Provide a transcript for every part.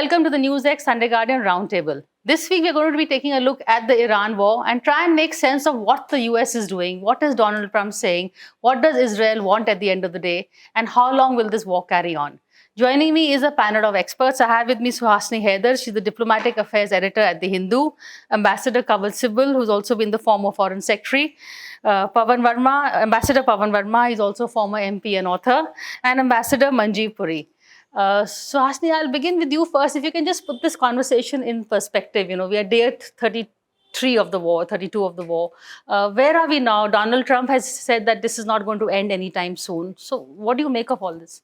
welcome to the Newsx Sunday Guardian Roundtable. This week, we're going to be taking a look at the Iran war and try and make sense of what the US is doing, what is Donald Trump saying, what does Israel want at the end of the day, and how long will this war carry on. Joining me is a panel of experts. I have with me Suhasini Haidar. She's the Diplomatic Affairs Editor at The Hindu. Ambassador Kanwal Sibal, who's also been the former Foreign Secretary. Ambassador Pavan Varma is also former MP and author. And Ambassador Manjeev Puri. Suhasini, I'll begin with you first. If you can just put this conversation in perspective. We are day 33 of the war, 32 of the war. Where are we now? Donald Trump has said that this is not going to end anytime soon. So what do you make of all this?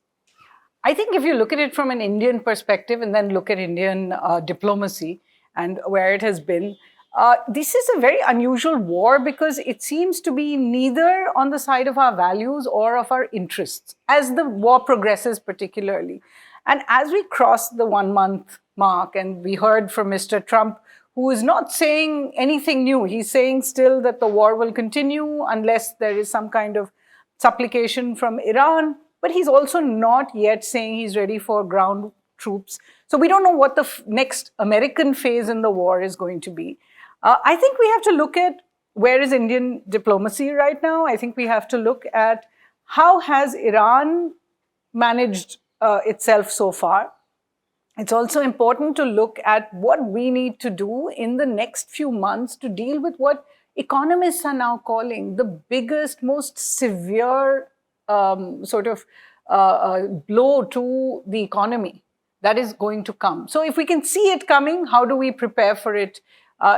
I think if you look at it from an Indian perspective and then look at Indian diplomacy and where it has been, this is a very unusual war because it seems to be neither on the side of our values or of our interests as the war progresses particularly. And as we cross the 1 month mark and we heard from Mr. Trump, who is not saying anything new, he's saying still that the war will continue unless there is some kind of supplication from Iran. But he's also not yet saying he's ready for ground troops. So we don't know what the next American phase in the war is going to be. I think we have to look at where is Indian diplomacy right now. I think we have to look at how has Iran managed itself so far. It's also important to look at what we need to do in the next few months to deal with what economists are now calling the biggest, most severe blow to the economy that is going to come. So if we can see it coming, how do we prepare for it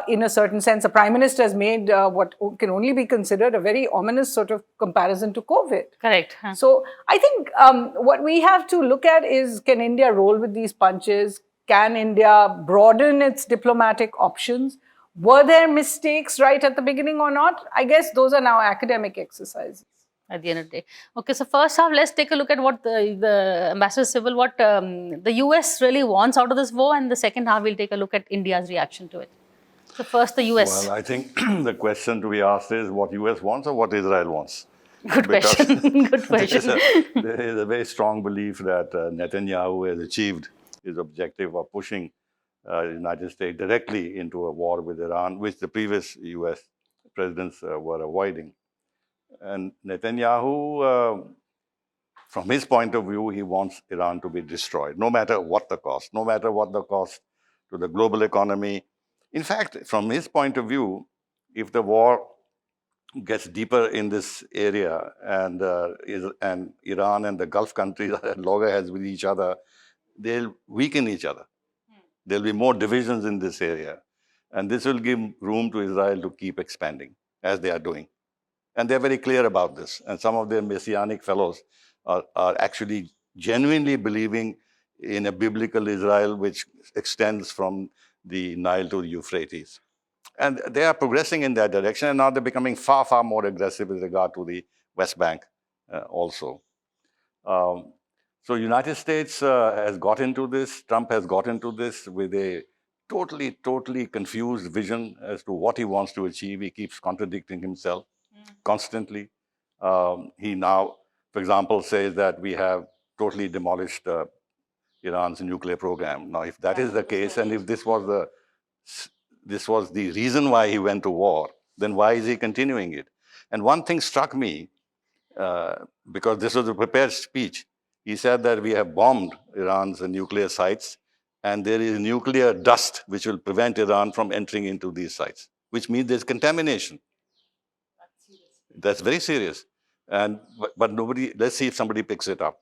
in a certain sense? The Prime Minister has made what can only be considered a very ominous sort of comparison to COVID. Correct. So I think what we have to look at is, can India roll with these punches? Can India broaden its diplomatic options? Were there mistakes right at the beginning or not? I guess those are now academic exercises. At the end of the day. Okay, so first half, let's take a look at what the Ambassador Sibal, what the US really wants out of this war, and the second half, we'll take a look at India's reaction to it. So first, the US. Well, I think the question to be asked is what US wants or what Israel wants. Good question. Good question. There is a very strong belief that Netanyahu has achieved his objective of pushing the United States directly into a war with Iran, which the previous US presidents were avoiding. And Netanyahu, from his point of view, he wants Iran to be destroyed, no matter what the cost, no matter what the cost to the global economy. In fact, from his point of view, if the war gets deeper in this area and Iran and the Gulf countries are at loggerheads with each other, they'll weaken each other. There'll be more divisions in this area. And this will give room to Israel to keep expanding, as they are doing. And they're very clear about this. And some of their messianic fellows are actually genuinely believing in a biblical Israel which extends from the Nile to the Euphrates. And they are progressing in that direction. And now they're becoming far, far more aggressive with regard to the West Bank also. So United States has got into this. Trump has got into this with a totally confused vision as to what he wants to achieve. He keeps contradicting himself constantly. He now, for example, says that we have totally demolished Iran's nuclear program. Now, if that is the case, and if this was the reason why he went to war, then why is he continuing it? And one thing struck me, because this was a prepared speech. He said that we have bombed Iran's nuclear sites, and there is nuclear dust which will prevent Iran from entering into these sites, which means there's contamination. That's very serious. But nobody, let's see if somebody picks it up.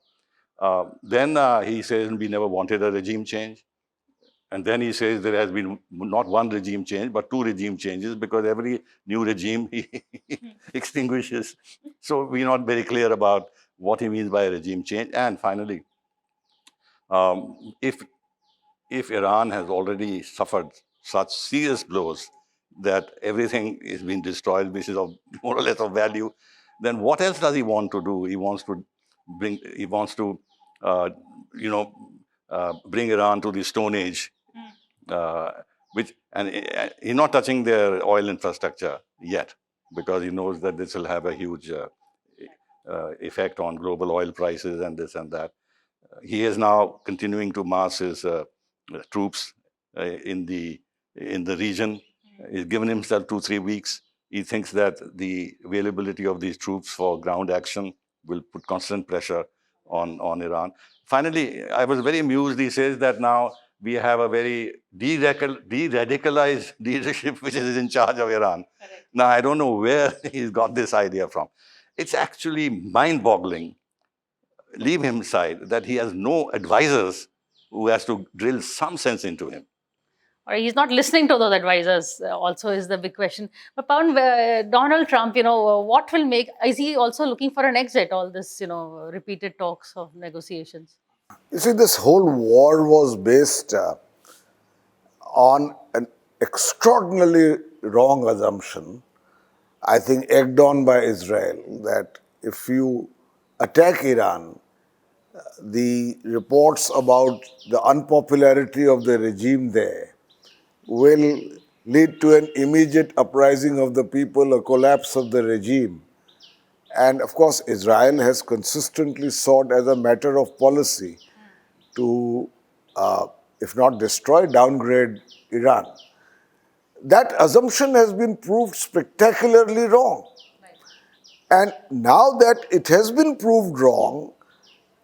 Then he says we never wanted a regime change. And then he says there has been not one regime change, but 2 regime changes because every new regime he extinguishes. So we're not very clear about what he means by a regime change. And finally, if Iran has already suffered such serious blows that everything is being destroyed, which is of more or less of value, then what else does he want to do? He wants to bring Iran to the Stone Age, and he's not touching their oil infrastructure yet because he knows that this will have a huge effect on global oil prices and this and that. He is now continuing to mass his troops in the region. He's given himself 2-3 weeks. He thinks that the availability of these troops for ground action will put constant pressure on Iran. Finally, I was very amused. He says that now we have a very de-radicalized leadership which is in charge of Iran. Correct. Now, I don't know where he's got this idea from. It's actually mind-boggling. Leave him aside that he has no advisors who has to drill some sense into him. Or he's not listening to those advisors also is the big question. But Pavan, Donald Trump, what will make, is he also looking for an exit, all this, repeated talks of negotiations? You see, this whole war was based on an extraordinarily wrong assumption, I think egged on by Israel, that if you attack Iran, the reports about the unpopularity of the regime there will lead to an immediate uprising of the people, a collapse of the regime. And of course, Israel has consistently sought as a matter of policy to, if not destroy, downgrade Iran. That assumption has been proved spectacularly wrong. And now that it has been proved wrong,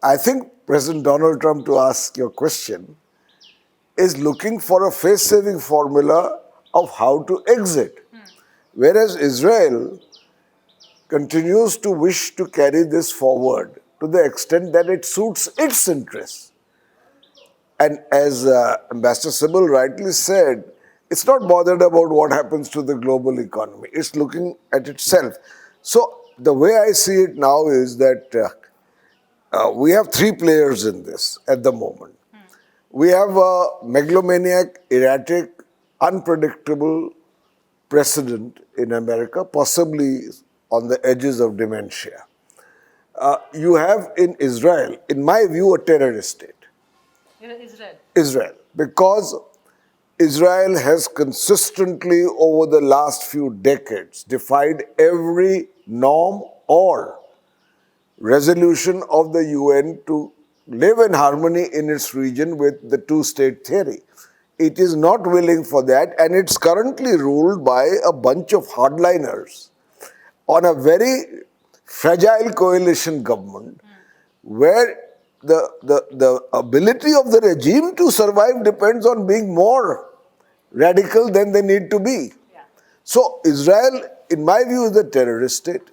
I think President Donald Trump, to ask your question, is looking for a face-saving formula of how to exit. Whereas Israel continues to wish to carry this forward to the extent that it suits its interests. And as Ambassador Sibal rightly said, it's not bothered about what happens to the global economy. It's looking at itself. So the way I see it now is that we have three players in this at the moment. We have a megalomaniac, erratic, unpredictable president in America, possibly on the edges of dementia. You have in Israel, in my view, a terrorist state. Israel. Because Israel has consistently over the last few decades defied every norm or resolution of the UN to live in harmony in its region with the two-state theory. It is not willing for that, and it's currently ruled by a bunch of hardliners on a very fragile coalition government where the ability of the regime to survive depends on being more radical than they need to be. Yeah. So Israel, in my view, is a terrorist state.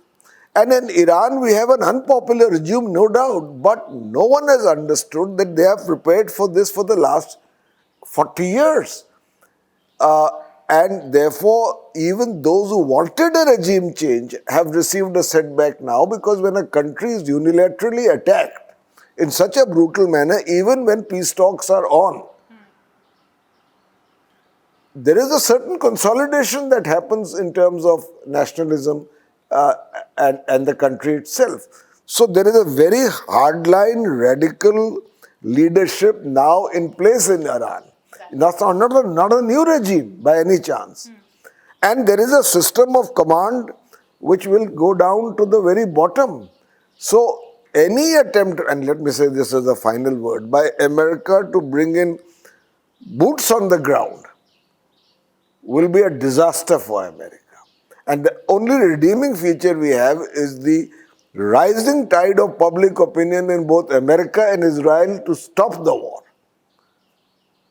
And in Iran, we have an unpopular regime, no doubt, but no one has understood that they have prepared for this for the last 40 years. And therefore, even those who wanted a regime change have received a setback now, because when a country is unilaterally attacked in such a brutal manner, even when peace talks are on, there is a certain consolidation that happens in terms of nationalism and the country itself. So there is a very hardline, radical leadership now in place in Iran. That's not a new regime by any chance. And there is a system of command which will go down to the very bottom. So any attempt, and let me say this as a final word, by America to bring in boots on the ground will be a disaster for America. And the only redeeming feature we have is the rising tide of public opinion in both America and Israel to stop the war.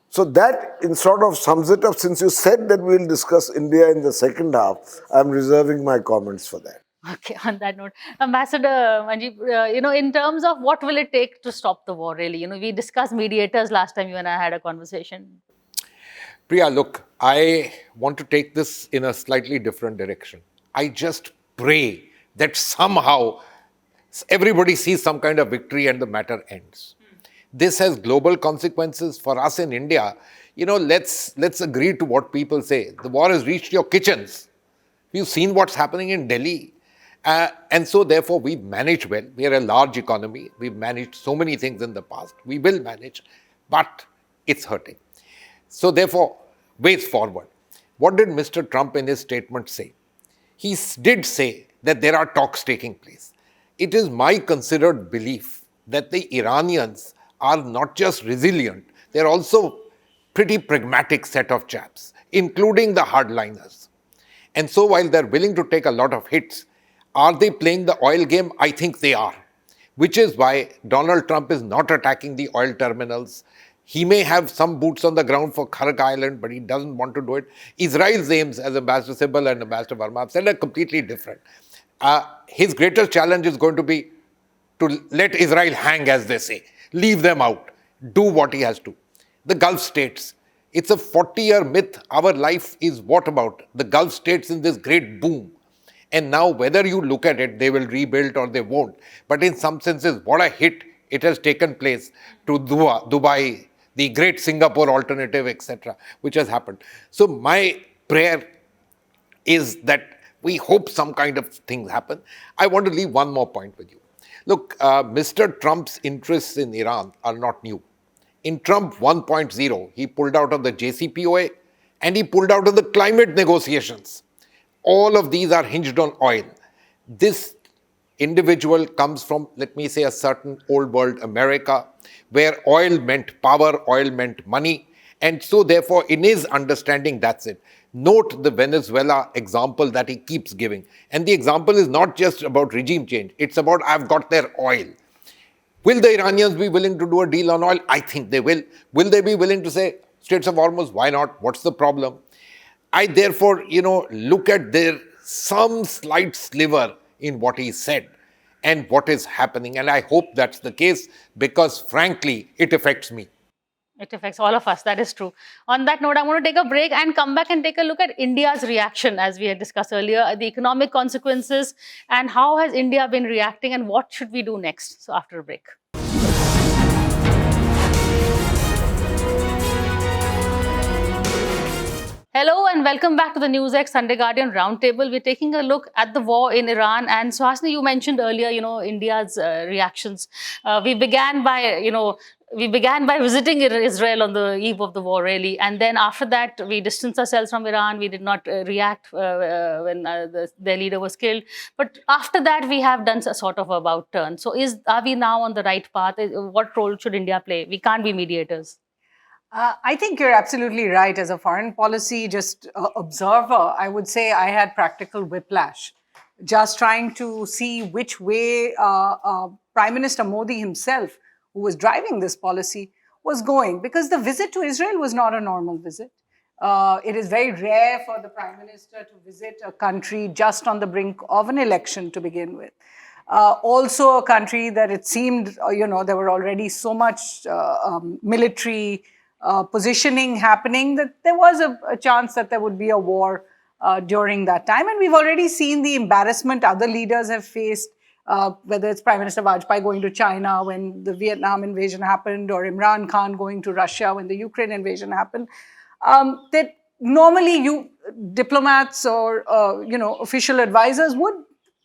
So that in sort of sums it up. Since you said that we will discuss India in the second half, I'm reserving my comments for that. Okay, on that note, Ambassador Manjeev, in terms of what will it take to stop the war, really? We discussed mediators last time you and I had a conversation. Priya, look, I want to take this in a slightly different direction. I just pray that somehow everybody sees some kind of victory and the matter ends. This has global consequences for us in India. Let's agree to what people say. The war has reached your kitchens. We've seen what's happening in Delhi. And so therefore we've managed well. We are a large economy. We've managed so many things in the past. We will manage, but it's hurting. So therefore, ways forward. What did Mr. Trump in his statement say? He did say that there are talks taking place. It is my considered belief that the Iranians are not just resilient, they're also pretty pragmatic set of chaps, including the hardliners. And so while they're willing to take a lot of hits, are they playing the oil game? I think they are, which is why Donald Trump is not attacking the oil terminals. He may have some boots on the ground for Khark Island, but he doesn't want to do it. Israel's aims, as Ambassador Sibal and Ambassador Varma have said, are completely different. His greatest challenge is going to be to let Israel hang, as they say, leave them out, do what he has to. The Gulf states, it's a 40-year myth. Our life is what about? The Gulf states in this great boom. And now whether you look at it, they will rebuild or they won't. But in some senses, what a hit it has taken place to Dubai, the great Singapore alternative, etc., which has happened. So my prayer is that we hope some kind of things happen. I want to leave one more point with you. Look, Mr. Trump's interests in Iran are not new. In Trump 1.0, he pulled out of the JCPOA and he pulled out of the climate negotiations. All of these are hinged on oil. This individual comes from, let me say, a certain old world America, where oil meant power, oil meant money. And so therefore, in his understanding, that's it. Note the Venezuela example that he keeps giving. And the example is not just about regime change. It's about, I've got their oil. Will the Iranians be willing to do a deal on oil? I think they will. Will they be willing to say, Straits of Hormuz, why not? What's the problem? I therefore, look at there some slight sliver in what he said and what is happening. And I hope that's the case because, frankly, it affects me. It affects all of us. That is true. On that note, I want to take a break and come back and take a look at India's reaction, as we had discussed earlier, the economic consequences, and how has India been reacting and what should we do next? So after a break. Hello and welcome back to the Newsx Sunday Guardian Roundtable. We're taking a look at the war in Iran. And Suhasini, you mentioned earlier, India's reactions. We began by visiting Israel on the eve of the war, really. And then after that, we distanced ourselves from Iran. We did not react when their leader was killed. But after that, we have done a sort of about turn. So are we now on the right path? What role should India play? We can't be mediators. I think you're absolutely right. As a foreign policy observer, I would say I had practical whiplash, just trying to see which way Prime Minister Modi himself, who was driving this policy, was going. Because the visit to Israel was not a normal visit. It is very rare for the Prime Minister to visit a country just on the brink of an election to begin with. Also a country that it seemed, there were already so much military positioning happening that there was a chance that there would be a war during that time. And we've already seen the embarrassment other leaders have faced, whether it's Prime Minister Vajpayee going to China when the Vietnam invasion happened, or Imran Khan going to Russia when the Ukraine invasion happened, that normally diplomats or official advisors would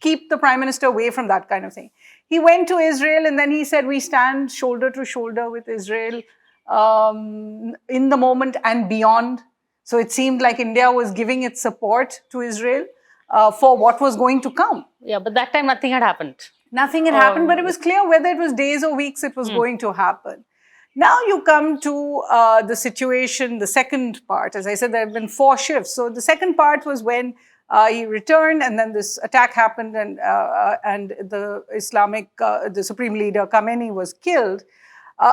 keep the Prime Minister away from that kind of thing. He went to Israel and then he said, we stand shoulder to shoulder with Israel in the moment and beyond. So it seemed like India was giving its support to Israel for what was going to come. Yeah, but that time nothing had happened. Nothing had happened, but it was clear whether it was days or weeks it was going to happen. Now you come to the situation, the second part. As I said, there have been 4 shifts. So the second part was when he returned and then this attack happened and the the Supreme Leader Khamenei was killed.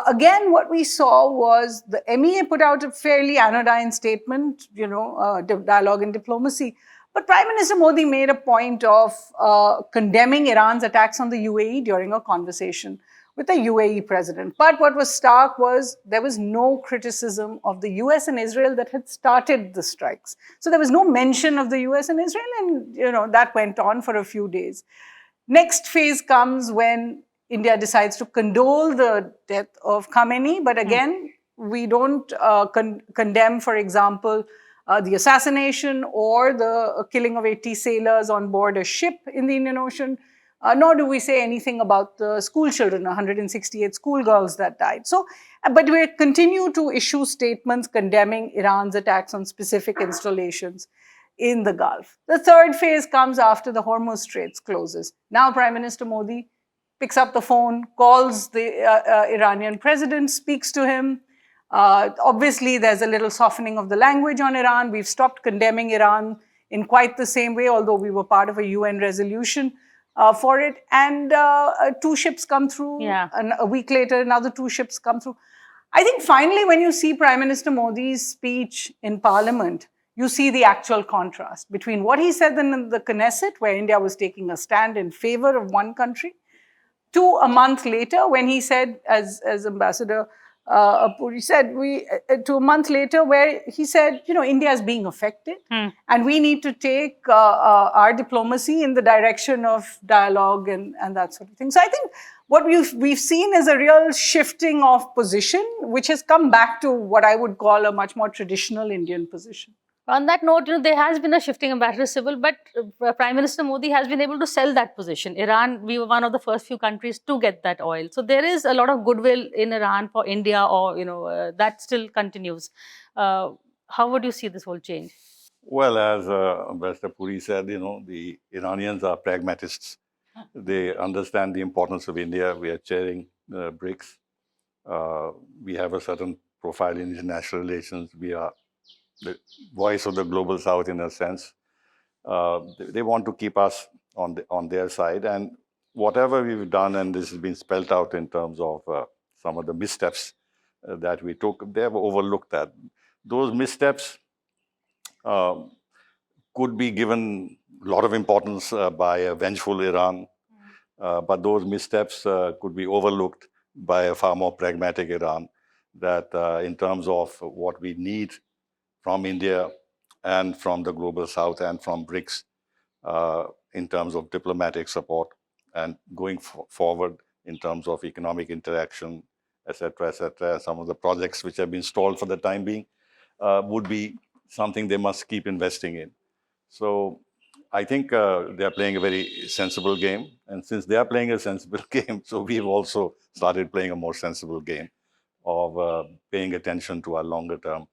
Again, what we saw was the MEA put out a fairly anodyne statement, dialogue and diplomacy. But Prime Minister Modi made a point of condemning Iran's attacks on the UAE during a conversation with the UAE president. But what was stark was there was no criticism of the US and Israel that had started the strikes. So there was no mention of the US and Israel, and that went on for a few days. Next phase comes when India decides to condole the death of Khamenei, but again, we don't condemn, for example, the assassination or the killing of 80 sailors on board a ship in the Indian Ocean, nor do we say anything about the school children, 168 schoolgirls that died. So, but we continue to issue statements condemning Iran's attacks on specific installations in the Gulf. The third phase comes after the Hormuz Straits closes. Now Prime Minister Modi picks up the phone, calls the Iranian president, speaks to him, Obviously, there's a little softening of the language on Iran. We've stopped condemning Iran in quite the same way, although we were part of a UN resolution for it. And 2 ships come through, Yeah. and a week later, another 2 ships come through. I think finally, when you see Prime Minister Modi's speech in Parliament, you see the actual contrast between what he said in the Knesset, where India was taking a stand in favor of one country, to a month later when he said, as Ambassador Puri said, to a month later where he said, India is being affected and we need to take our diplomacy in the direction of dialogue and that sort of thing. So I think what we've seen is a real shifting of position, which has come back to what I would call a much more traditional Indian position. On that note, there has been a shifting, Ambassador Sibal, but Prime Minister Modi has been able to sell that position. Iran, we were one of the first few countries to get that oil. So there is a lot of goodwill in Iran for India, or that still continues. How would you see this whole change? Well, as Ambassador Puri said, the Iranians are pragmatists. They understand the importance of India. We are chairing BRICS. We have a certain profile in international relations. We are the voice of the global South in a sense. They want to keep us on their side, and whatever we've done, and this has been spelled out in terms of some of the missteps that we took, they have overlooked that. Those missteps could be given a lot of importance by a vengeful Iran, but those missteps could be overlooked by a far more pragmatic Iran, that in terms of what we need from India and from the global South and from BRICS in terms of diplomatic support and going forward in terms of economic interaction, etc., some of the projects which have been stalled for the time being would be something they must keep investing in. So I think they are playing a very sensible game. And since they are playing a sensible game, so we've also started playing a more sensible game of paying attention to our longer term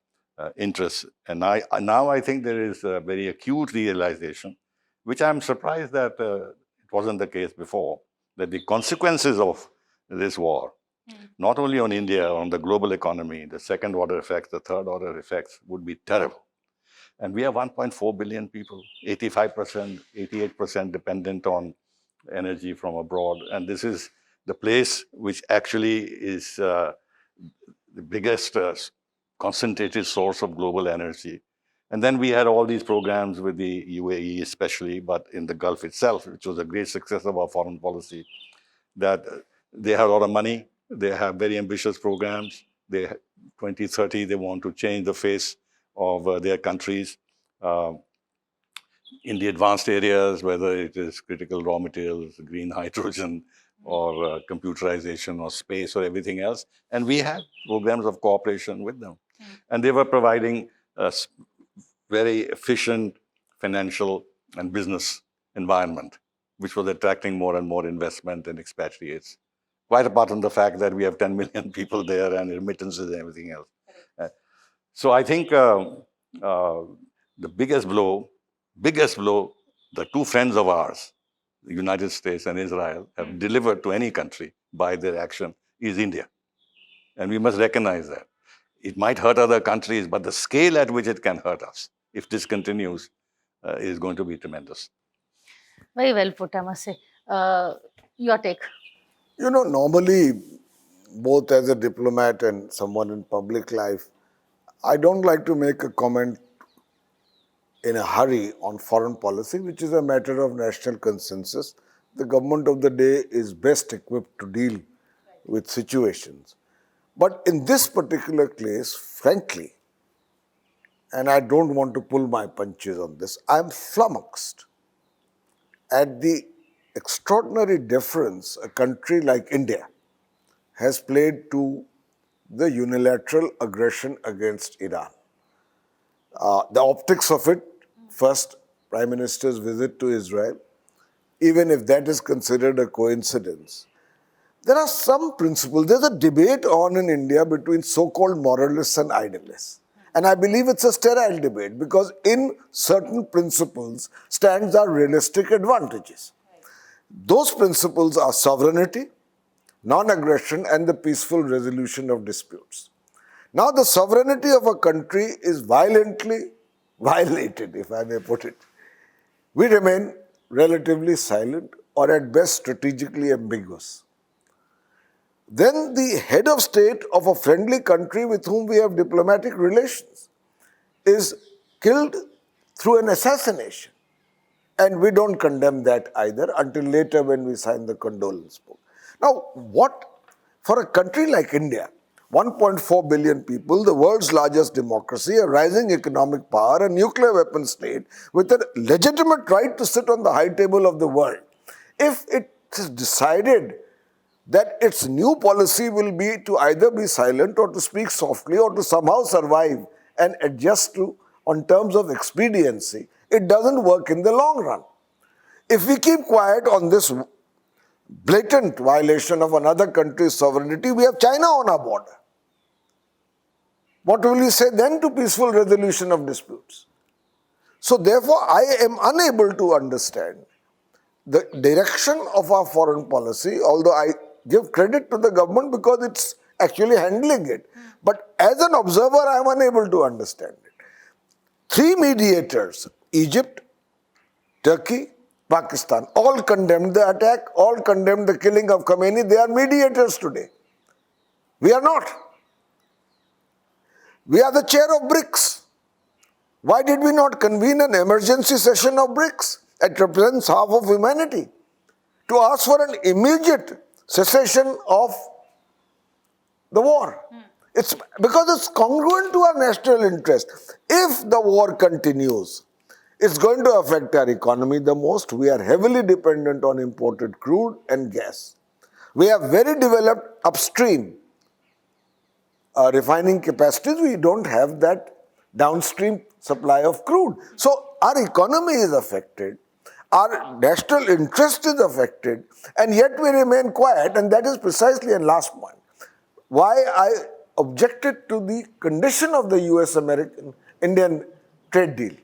interests. And now I think there is a very acute realization, which I'm surprised that it wasn't the case before, that the consequences of this war, not only on India, on the global economy, the second order effects, the third order effects would be terrible. And we are 1.4 billion people, 85%, 88% dependent on energy from abroad. And this is the place which actually is the biggest concentrated source of global energy. And then we had all these programs with the UAE especially, but in the Gulf itself, which was a great success of our foreign policy, that they have a lot of money, they have very ambitious programs, 2030, they want to change the face of their countries in the advanced areas, whether it is critical raw materials, green hydrogen, or computerization or space or everything else. And we had programs of cooperation with them. And they were providing a very efficient financial and business environment, which was attracting more and more investment and expatriates. Quite apart from the fact that we have 10 million people there and remittances and everything else. So I think the biggest blow, the two friends of ours, the United States and Israel, have delivered to any country by their action is India. And we must recognize that. It might hurt other countries, but the scale at which it can hurt us, if this continues, is going to be tremendous. Very well put, I must say. Your take. Normally, both as a diplomat and someone in public life, I don't like to make a comment in a hurry on foreign policy, which is a matter of national consensus. The government of the day is best equipped to deal with situations. But in this particular case, frankly, and I don't want to pull my punches on this, I'm flummoxed at the extraordinary deference a country like India has played to the unilateral aggression against Iran. The optics of it, first, Prime Minister's visit to Israel, even if that is considered a coincidence, there are some principles. There's a debate on in India between so-called moralists and idealists. And I believe it's a sterile debate because in certain principles stands our realistic advantages. Those principles are sovereignty, non-aggression, and the peaceful resolution of disputes. Now the sovereignty of a country is violently violated, if I may put it. We remain relatively silent or at best strategically ambiguous. Then the head of state of a friendly country with whom we have diplomatic relations is killed through an assassination. And we don't condemn that either until later when we sign the condolence book. Now, for a country like India, 1.4 billion people, the world's largest democracy, a rising economic power, a nuclear weapon state with a legitimate right to sit on the high table of the world, if it is decided that its new policy will be to either be silent or to speak softly or to somehow survive and adjust to on terms of expediency, it doesn't work in the long run. If we keep quiet on this blatant violation of another country's sovereignty, we have China on our border. What will you say then to peaceful resolution of disputes? So therefore, I am unable to understand the direction of our foreign policy, although I give credit to the government because it's actually handling it. But as an observer, I am unable to understand it. 3 mediators, Egypt, Turkey, Pakistan, all condemned the attack, all condemned the killing of Khomeini. They are mediators today. We are not. We are the chair of BRICS. Why did we not convene an emergency session of BRICS that represents half of humanity to ask for an immediate cessation of the war? It's because it's congruent to our national interest. If the war continues, it's going to affect our economy the most. We are heavily dependent on imported crude and gas. We have very developed upstream refining capacities. We don't have that downstream supply of crude. So our economy is affected. Our national interest is affected. And yet we remain quiet. And that is precisely, and last point, why I objected to the condition of the US-American-Indian trade deal.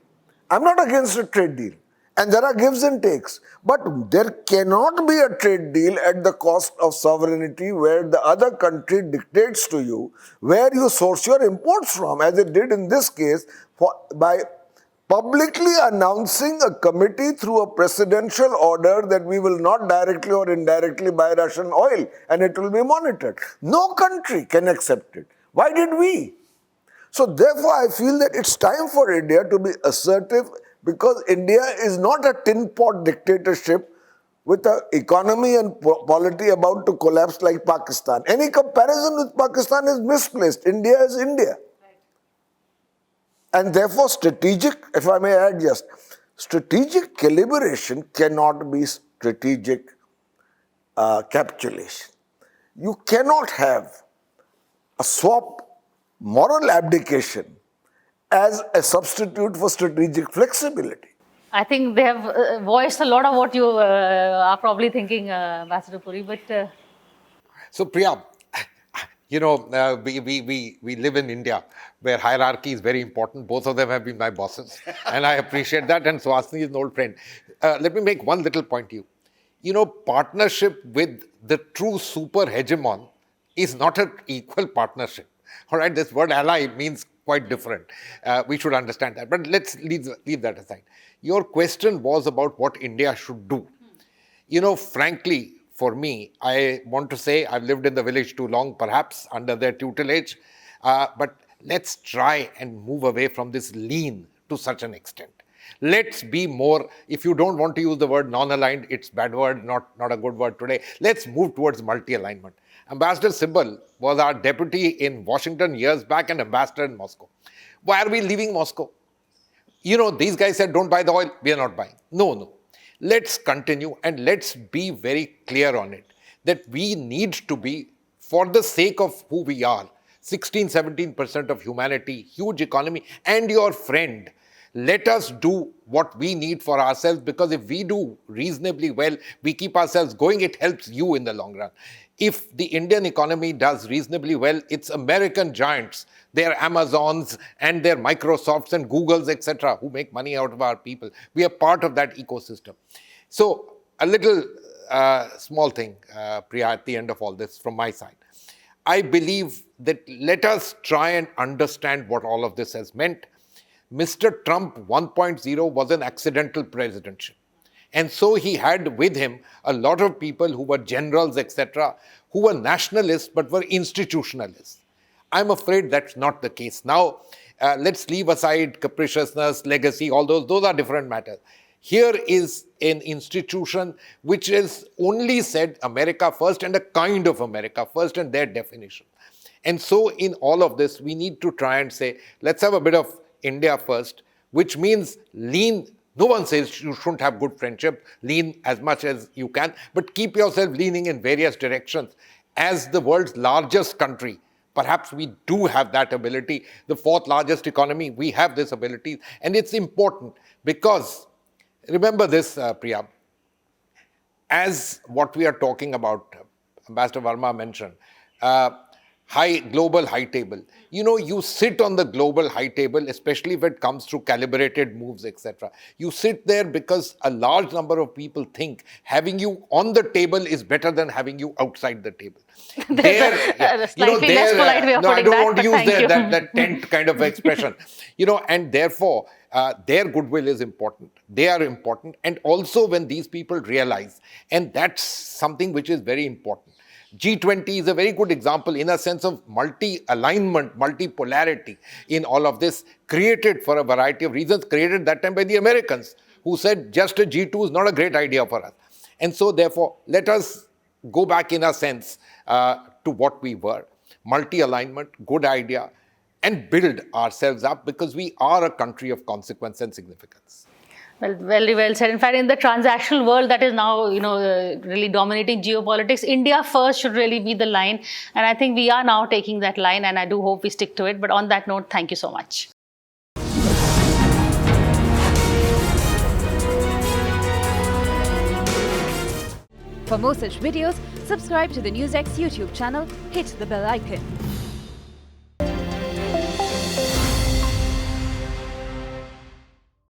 I'm not against a trade deal, and there are gives and takes, but there cannot be a trade deal at the cost of sovereignty where the other country dictates to you where you source your imports from, as it did in this case by publicly announcing a committee through a presidential order that we will not directly or indirectly buy Russian oil and it will be monitored. No country can accept it. Why did we? So therefore, I feel that it's time for India to be assertive, because India is not a tin pot dictatorship with an economy and polity about to collapse like Pakistan. Any comparison with Pakistan is misplaced. India is India. And therefore, strategic, if I may add just, strategic calibration cannot be strategic capitulation. You cannot have a swap moral abdication as a substitute for strategic flexibility. I think they have voiced a lot of what you are probably thinking, Ambassador Puri, but... So Priya, you know, we live in India where hierarchy is very important. Both of them have been my bosses and I appreciate that, and Suhasini is an old friend. Let me make one little point to you. You know, partnership with the true super hegemon is not an equal partnership. All right, this word ally means quite different. We should understand that. But let's leave that aside. Your question was about what India should do. You know, frankly, for me, I want to say I've lived in the village too long, perhaps under their tutelage. But let's try and move away from this lean to such an extent. Let's be more, if you don't want to use the word non-aligned, it's a bad word, not a good word today. Let's move towards multi-alignment. Ambassador Sibal was our deputy in Washington years back and ambassador in Moscow. Why are we leaving Moscow? You know, these guys said, don't buy the oil. We are not buying. No. Let's continue and let's be very clear on it that we need to be, for the sake of who we are, 16-17% of humanity, huge economy, and your friend, let us do what we need for ourselves, because if we do reasonably well, we keep ourselves going, it helps you in the long run. If the Indian economy does reasonably well, it's American giants, their Amazons and their Microsofts and Googles, etc., who make money out of our people. We are part of that ecosystem. So a little small thing, Priya, at the end of all this from my side. I believe that let us try and understand what all of this has meant. Mr. Trump 1.0 was an accidental presidency. And so he had with him a lot of people who were generals, etc., who were nationalists but were institutionalists. I'm afraid that's not the case. Now, let's leave aside capriciousness, legacy, all those are different matters. Here is an institution which is only said America first and a kind of America first and their definition. And so in all of this, we need to try and say, let's have a bit of India first, which means lean. No one says you shouldn't have good friendship, lean as much as you can, but keep yourself leaning in various directions. As the world's largest country, perhaps we do have that ability. The fourth largest economy, we have this ability. And it's important because, remember this, Priya, as what we are talking about, Ambassador Varma mentioned, global high table. You know, you sit on the global high table, especially if it comes through calibrated moves, etc. You sit there because a large number of people think having you on the table is better than having you outside the table. A slightly less polite way of no, I putting don't that, want to but use thank you. that tent kind of expression. And therefore, their goodwill is important. They are important. And also when these people realize, and that's something which is very important. G20 is a very good example in a sense of multi-alignment, multi-polarity in all of this, created for a variety of reasons, created that time by the Americans, who said just a G2 is not a great idea for us. And so therefore, let us go back in a sense to what we were. Multi-alignment, good idea, and build ourselves up because we are a country of consequence and significance. Well, very well said. In fact, in the transactional world that is now, really dominating geopolitics, India first should really be the line. And I think we are now taking that line, and I do hope we stick to it. But on that note, thank you so much. For more such videos, subscribe to the Newsx YouTube channel, hit the bell icon.